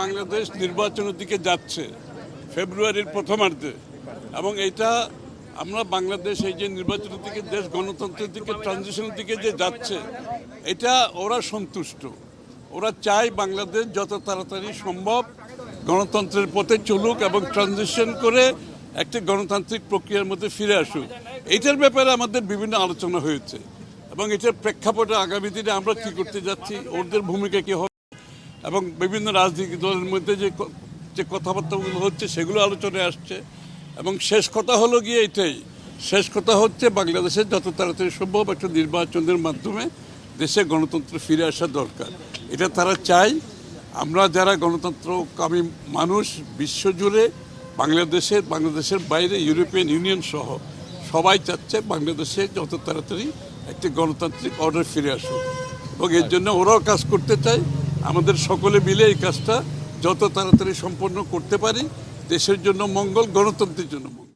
বাংলাদেশ নির্বাচনের দিকে যাচ্ছে ফেব্রুয়ারির প্রথমার্ধে, এবং এটা আমরা বাংলাদেশ এই যে নির্বাচনের দিকে, দেশ গণতন্ত্রের দিকে, ট্রানজিশনের দিকে যে যাচ্ছে, এটা ওরা সন্তুষ্ট। ওরা চায় বাংলাদেশ যত তাড়াতাড়ি সম্ভব গণতন্ত্রের পথে চলুক এবং ট্রানজিশন করে একটি গণতান্ত্রিক প্রক্রিয়ার মধ্যে ফিরে আসুক। এইটার ব্যাপারে আমাদের বিভিন্ন আলোচনা হয়েছে, এবং এটার প্রেক্ষাপটে আগামী দিনে আমরা কী করতে যাচ্ছি, ওদের ভূমিকা কী হবে, এবং বিভিন্ন রাজনৈতিক দলের মধ্যে যে কথাবার্তাগুলো হচ্ছে সেগুলো আলোচনায় আসছে। এবং শেষ কথা হলো গিয়ে এটাই, শেষ কথা হচ্ছে বাংলাদেশের যত তাড়াতাড়ি সম্ভব একটা নির্বাচনের মাধ্যমে দেশে গণতন্ত্র ফিরে আসা দরকার। এটা তারা চায়। আমরা যারা গণতন্ত্রকামী মানুষ বিশ্বজুড়ে, বাংলাদেশের বাইরে ইউরোপিয়ান ইউনিয়ন সহ সবাই চাচ্ছে বাংলাদেশে যত তাড়াতাড়ি একটি গণতান্ত্রিক অর্ডার ফিরে আসুক, এবং এর জন্য ওরাও কাজ করতে চায়। আমাদের সকলে মিলে এই কাজটা যত তাড়াতাড়ি সম্পন্ন করতে পারি, দেশের জন্য মঙ্গল, গণতন্ত্রের জন্য মঙ্গল।